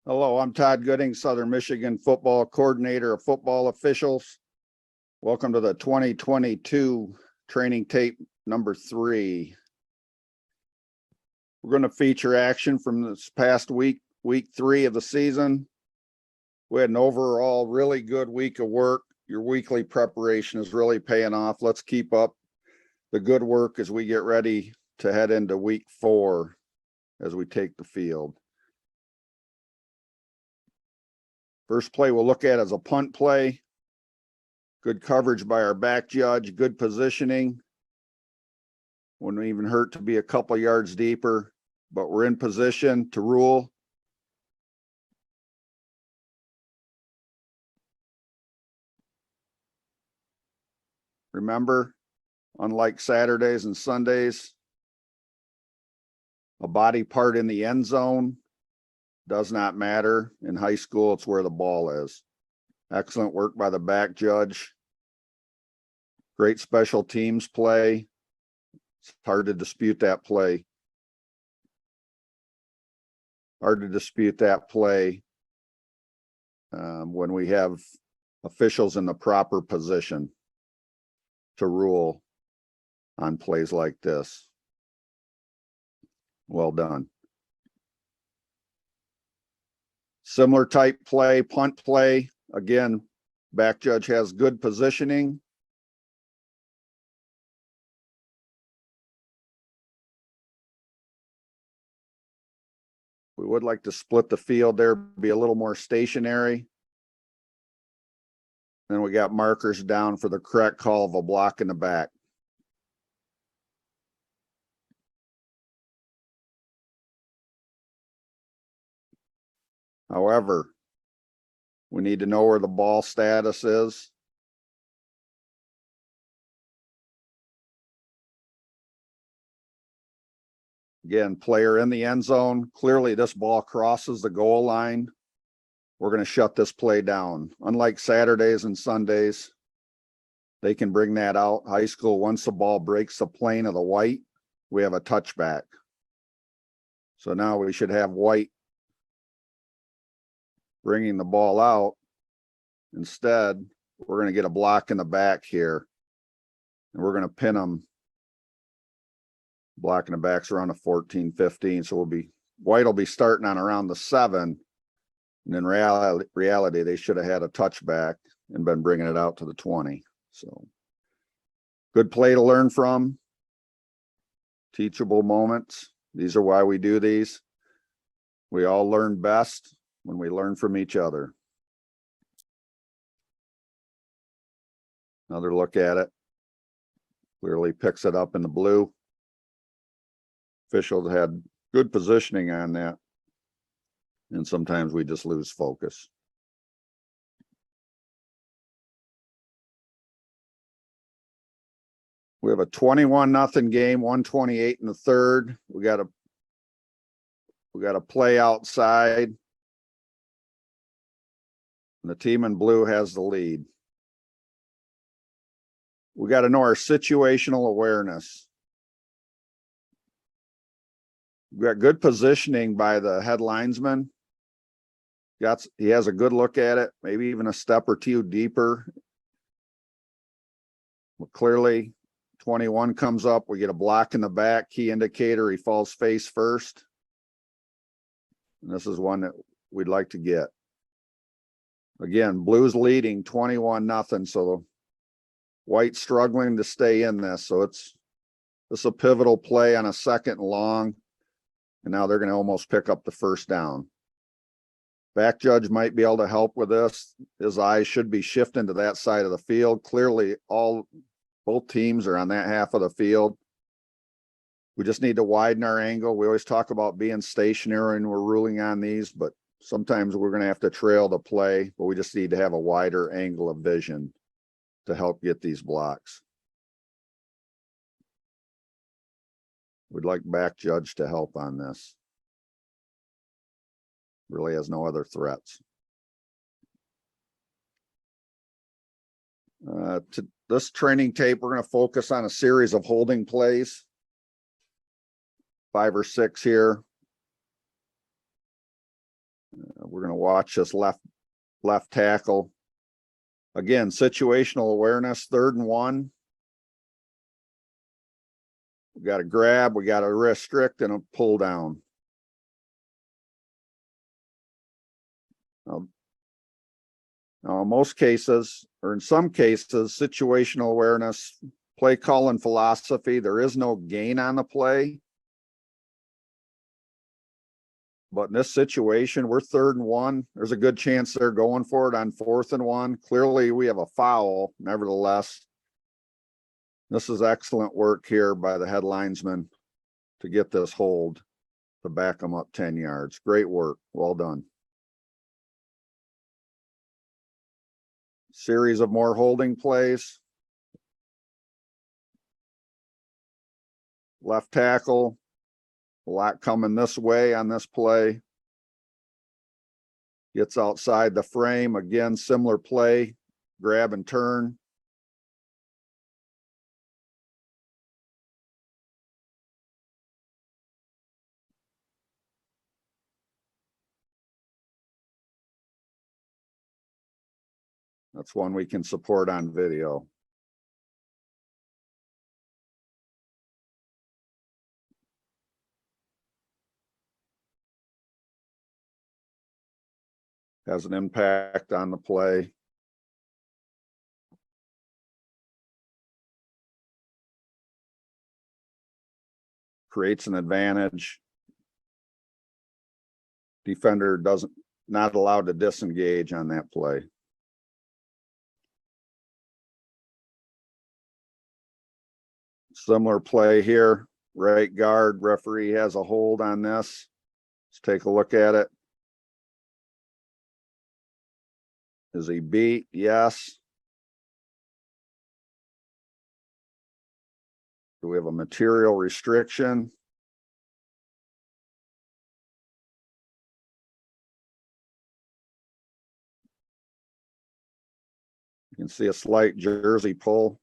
Hello, I'm Todd Gooding, Southern Michigan Football Coordinator of Football Officials. Welcome to the 2022 training tape number 3. We're going to feature action from this past week 3 of the season. We had an overall really good week of work. Your weekly preparation is really paying off. Let's keep up the good work as we get ready to head into week 4 as we take the field. First play we'll look at is a punt play. Good coverage by our back judge, good positioning. Wouldn't even hurt to be a couple yards deeper, but we're in position to rule. Remember, unlike Saturdays and Sundays, a body part in the end zone does not matter. In high school, it's where the ball is. Excellent work by the back judge. Great special teams play. It's hard to dispute that play. Hard to dispute that play when we have officials in the proper position to rule on plays like this. Well done. Similar type play, punt play. Again, back judge has good positioning. We would like to split the field there, be a little more stationary. Then we got markers down for the correct call of a block in the back. However, we need to know where the ball status is. Again, player in the end zone. Clearly, this ball crosses the goal line. We're going to shut this play down. Unlike Saturdays and Sundays, they can bring that out. High school, once the ball breaks the plane of the white, we have a touchback. So now we should have white bringing the ball out. Instead, we're going to get a block in the back here, and we're going to pin them. Block in the back's around a 14-15, so white will be starting on around the 7, and in reality they should have had a touchback and been bringing it out to the 20. So good play to learn from. Teachable moments. These are why we do these. We all learn best when we learn from each other. Another look at it. Clearly picks it up in the blue. Officials had good positioning on that. And sometimes we just lose focus. We have a 21-0 game, 128 in the third. We got a play outside. And the team in blue has the lead. We got to know our situational awareness. We got good positioning by the head linesman. He has a good look at it, maybe even a step or two deeper. But clearly, 21 comes up. We get a block in the back, key indicator. He falls face first. And this is one that we'd like to get. Again, blue's leading 21-0. So the white struggling to stay in this. So it's a pivotal play on a 2nd and long. And now they're going to almost pick up the first down. Back judge might be able to help with this. His eyes should be shifting to that side of the field. Clearly, both teams are on that half of the field. We just need to widen our angle. We always talk about being stationary and we're ruling on these, but sometimes we're going to have to trail the play, but we just need to have a wider angle of vision to help get these blocks. We'd like back judge to help on this. Really has no other threats. To this training tape, we're going to focus on a series of holding plays. 5 or 6 here. We're We're going to watch this left tackle. Again, situational awareness, 3rd and 1. We got to grab, we got to restrict and a pull down. Now, in most cases, or in some cases, situational awareness, play calling philosophy, there is no gain on the play. But in this situation, we're 3rd and 1. There's a good chance they're going for it on 4th and 1. Clearly, we have a foul. Nevertheless, this is excellent work here by the head linesman to get this hold to back them up 10 yards. Great work. Well done. Series of more holding plays. Left tackle. A lot coming this way on this play. Gets outside the frame. Again, similar play. Grab and turn. That's one we can support on video. Has an impact on the play. Creates an advantage. Defender not allowed to disengage on that play. Similar play here. Right guard, referee has a hold on this. Let's take a look at it. Is he beat? Yes. Do we have a material restriction? You can see a slight jersey pull.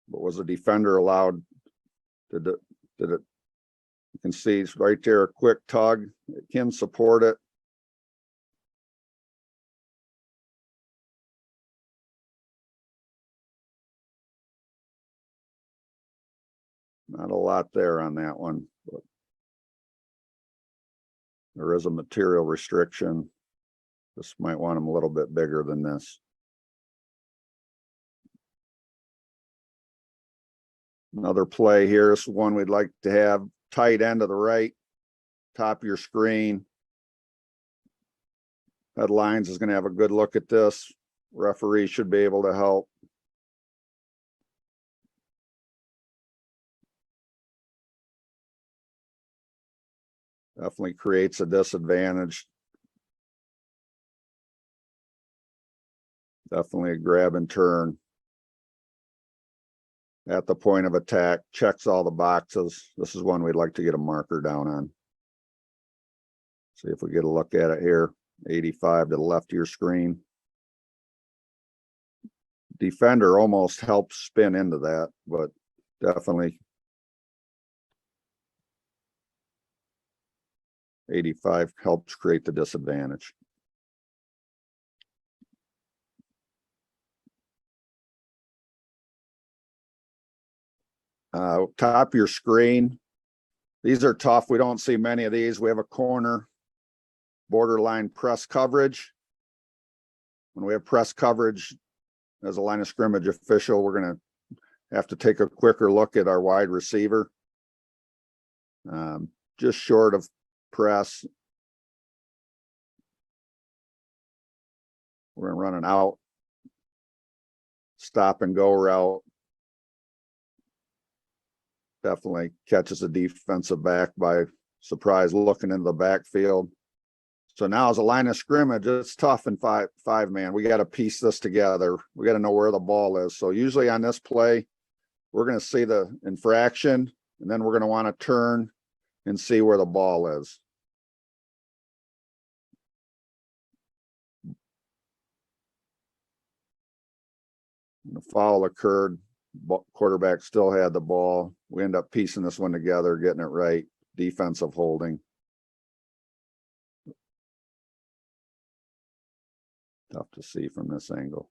But was the defender allowed? Did it? You can see it's right there, a quick tug. It can support it. Not a lot there on that one, but there is a material restriction. This might want them a little bit bigger than this. Another play here is one we'd like to have. Tight end to the right, top of your screen. Headlines is going to have a good look at this. Referee should be able to help. Definitely creates a disadvantage. Definitely a grab and turn. At the point of attack, checks all the boxes. This is one we'd like to get a marker down on. See if we get a look at it here. 85 to the left of your screen. Defender almost helps spin into that, but definitely 85 helps create the disadvantage. Top of your screen. These are tough. We don't see many of these. We have a corner borderline press coverage. When we have press coverage as a line of scrimmage official, we're going to have to take a quicker look at our wide receiver. Just short of press. We're going to run an out, stop and go route. Definitely catches a defensive back by surprise looking into the backfield. So now as a line of scrimmage, it's tough in five man. We got to piece this together. We got to know where the ball is. So usually on this play, we're going to see the infraction, and then we're going to want to turn and see where the ball is. The foul occurred. Quarterback still had the ball. We end up piecing this one together, getting it right. Defensive holding. Tough to see from this angle.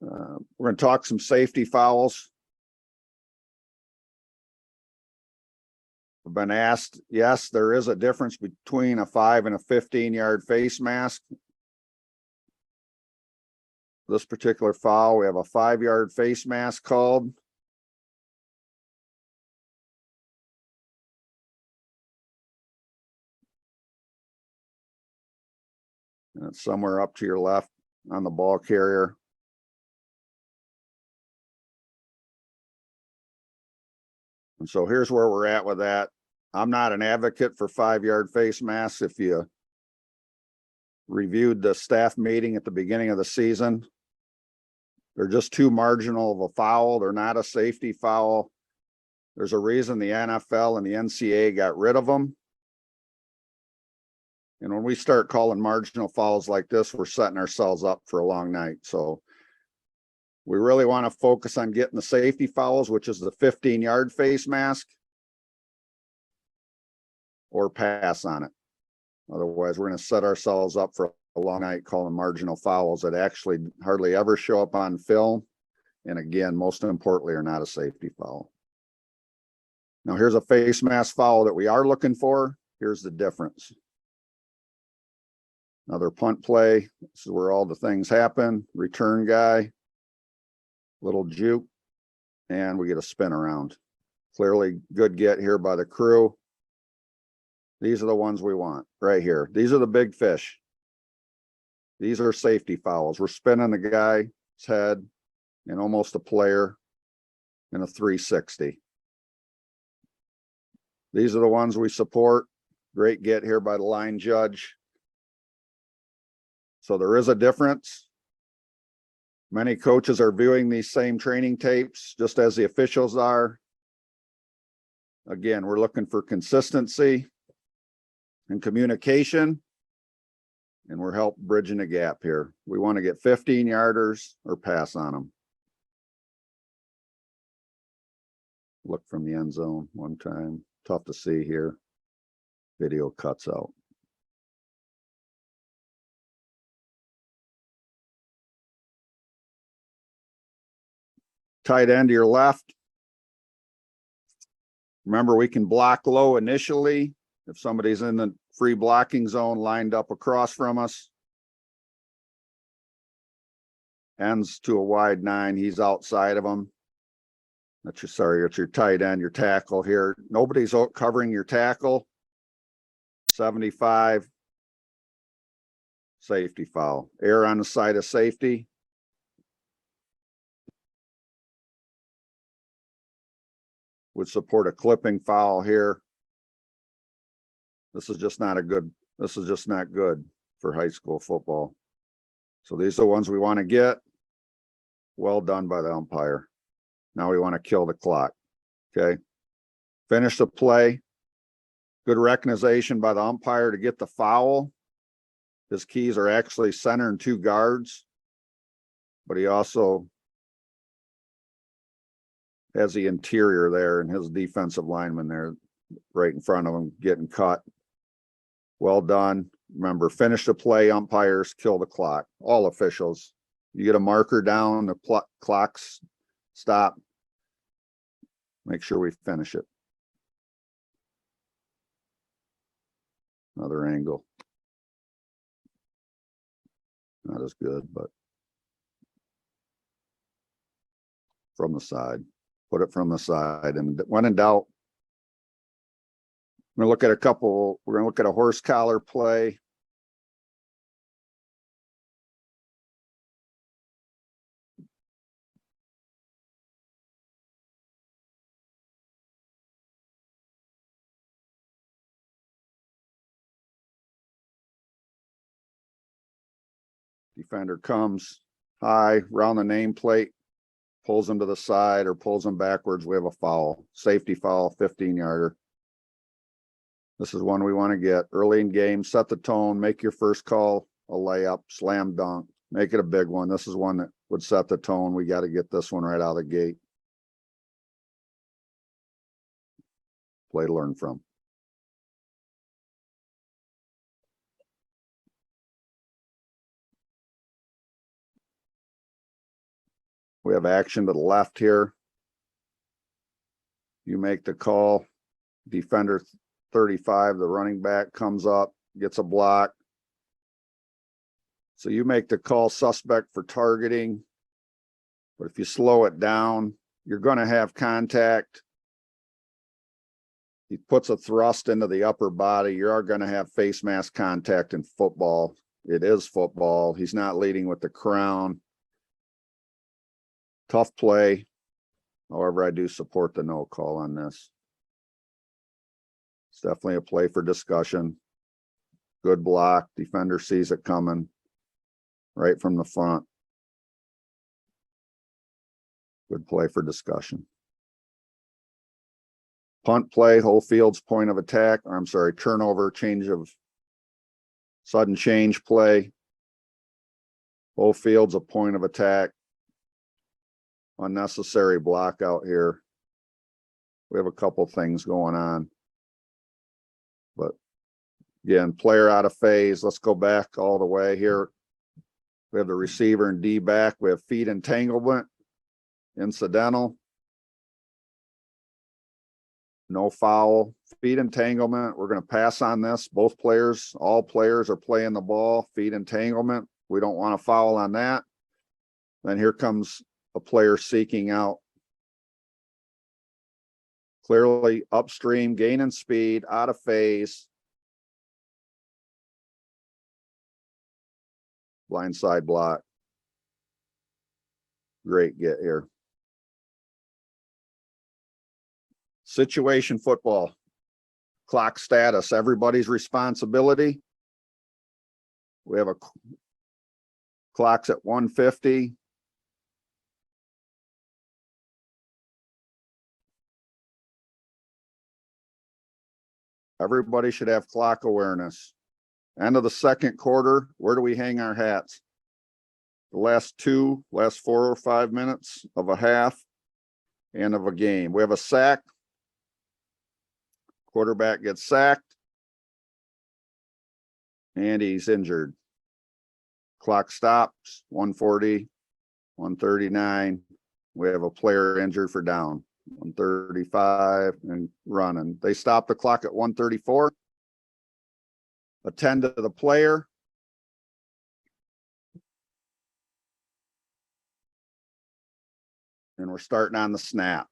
We're going to talk some safety fouls. I've been asked, yes, there is a difference between a 5 and a 15-yard face mask. This particular foul, we have a 5-yard face mask called. And it's somewhere up to your left on the ball carrier. And so here's where we're at with that. I'm not an advocate for 5-yard face masks. If you reviewed the staff meeting at the beginning of the season, they're just too marginal of a foul. They're not a safety foul. There's a reason the NFL and the NCAA got rid of them. And when we start calling marginal fouls like this, we're setting ourselves up for a long night. So we really want to focus on getting the safety fouls, which is the 15-yard face mask, or pass on it. Otherwise, we're going to set ourselves up for a long night calling marginal fouls that actually hardly ever show up on film. And again, most importantly, are not a safety foul. Now, here's a face mask foul that we are looking for. Here's the difference. Another punt play. This is where all the things happen. Return guy, little juke, and we get a spin around. Clearly good get here by the crew. These are the ones we want right here. These are the big fish. These are safety fouls. We're spinning the guy's head and almost a player in a 360. These are the ones we support. Great get here by the line judge. So there is a difference. Many coaches are viewing these same training tapes just as the officials are. Again, we're looking for consistency and communication, and we're help bridging the gap here. We want to get 15-yarders or pass on them. Look from the end zone one time. Tough to see here. Video cuts out. Tight end to your left. Remember, we can block low initially if somebody's in the free blocking zone lined up across from us. Ends to a wide 9. He's outside of him. That's your tight end, your tackle here. Nobody's covering your tackle. 75. Safety foul. Err on the side of safety. Would support a clipping foul here. This is just not good for high school football. So these are the ones we want to get. Well done by the umpire. Now we want to kill the clock. Okay. Finish the play. Good recognition by the umpire to get the foul. His keys are actually center and 2 guards, but he also has the interior there and his defensive lineman there right in front of him getting cut. Well done. Remember, finish the play, umpires, kill the clock. All officials. You get a marker down, the clock's stop. Make sure we finish it. Another angle. Not as good, but from the side. Put it from the side. And when in doubt, we're going to look at a horse collar play. Defender comes high, round the nameplate, pulls him to the side or pulls him backwards. We have a foul. Safety foul, 15-yarder. This is one we want to get early in game. Set the tone. Make your first call a layup, slam dunk. Make it a big one. This is one that would set the tone. We got to get this one right out of the gate. Play to learn from. We have action to the left here. You make the call. Defender 35, the running back comes up, gets a block. So you make the call, suspect for targeting. But if you slow it down, you're going to have contact. He puts a thrust into the upper body. You are going to have face mask contact in football. It is football. He's not leading with the crown. Tough play. However, I do support the no call on this. It's definitely a play for discussion. Good block. Defender sees it coming right from the front. Good play for discussion. Punt play, whole field's point of attack. I'm sorry, turnover, sudden change play. Whole field's a point of attack. Unnecessary block out here. We have a couple things going on. But again, player out of phase. Let's go back all the way here. We have the receiver and D back. We have feet entanglement, incidental. No foul, feet entanglement. We're going to pass on this. Both players, all players are playing the ball. Feet entanglement. We don't want to foul on that. Then here comes a player seeking out. Clearly upstream, gaining speed, out of phase. Blindside block. Great get here. Situation football. Clock status, everybody's responsibility. We have a clock's at 150. Everybody should have clock awareness. End of the second quarter, where do we hang our hats? The last 4 or 5 minutes of a half and of a game. We have a sack. Quarterback gets sacked. And he's injured. Clock stops, 140, 139. We have a player injured for down. 135 and running. They stop the clock at 134. Attend to the player. And we're starting on the snap.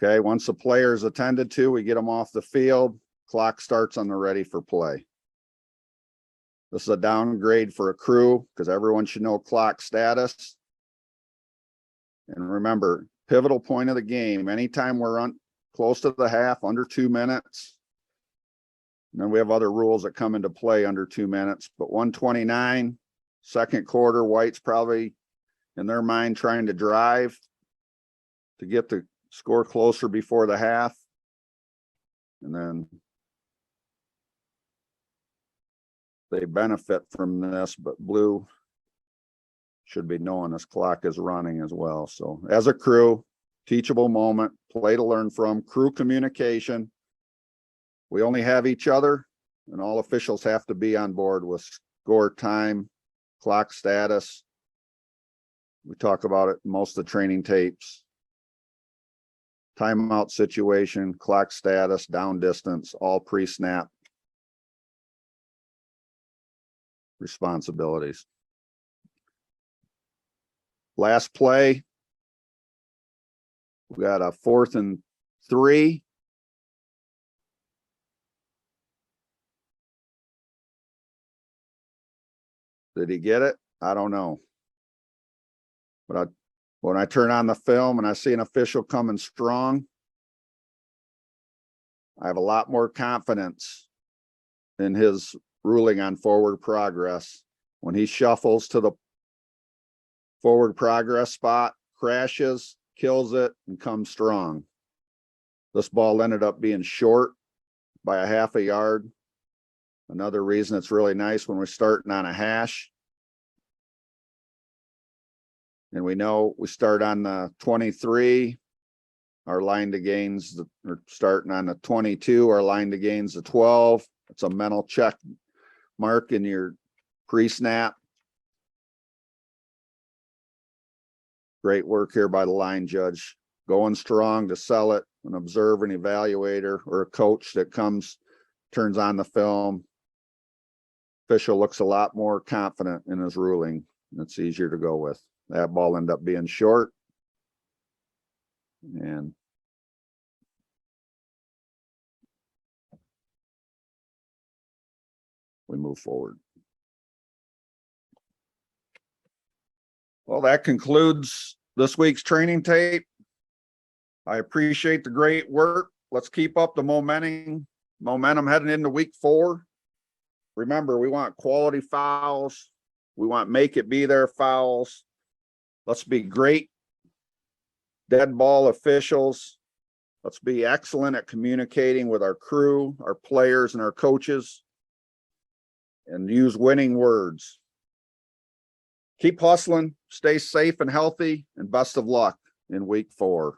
Okay, once the player is attended to, we get them off the field. Clock starts on the ready for play. This is a downgrade for a crew because everyone should know clock status. And remember, pivotal point of the game, anytime we're close to the half, under 2 minutes. And then we have other rules that come into play under 2 minutes, but 129, second quarter, White's probably in their mind trying to drive to get the score closer before the half. And then they benefit from this, but Blue should be knowing this clock is running as well. So as a crew, teachable moment, play to learn from, crew communication. We only have each other, and all officials have to be on board with score time, clock status. We talk about it in most of the training tapes. Timeout situation, clock status, down distance, all pre-snap responsibilities. Last play. We got a 4th and 3. Did he get it? I don't know. But when I turn on the film and I see an official coming strong, I have a lot more confidence in his ruling on forward progress. When he shuffles to the forward progress spot, crashes, kills it, and comes strong. This ball ended up being short by a half a yard. Another reason it's really nice when we're starting on a hash. And we know we start on the 23, our line to gains, or starting on the 22, our line to gains the 12. It's a mental check mark in your pre-snap. Great work here by the line judge, going strong to sell it. An observer, an evaluator, or a coach that comes, turns on the film. Official looks a lot more confident in his ruling. It's easier to go with. That ball ended up being short. And we move forward. Well, that concludes this week's training tape. I appreciate the great work. Let's keep up the momentum heading into week 4. Remember, we want quality fouls. We want make it be there fouls. Let's be great dead ball officials. Let's be excellent at communicating with our crew, our players, and our coaches, and use winning words. Keep hustling, stay safe and healthy, and best of luck in week 4.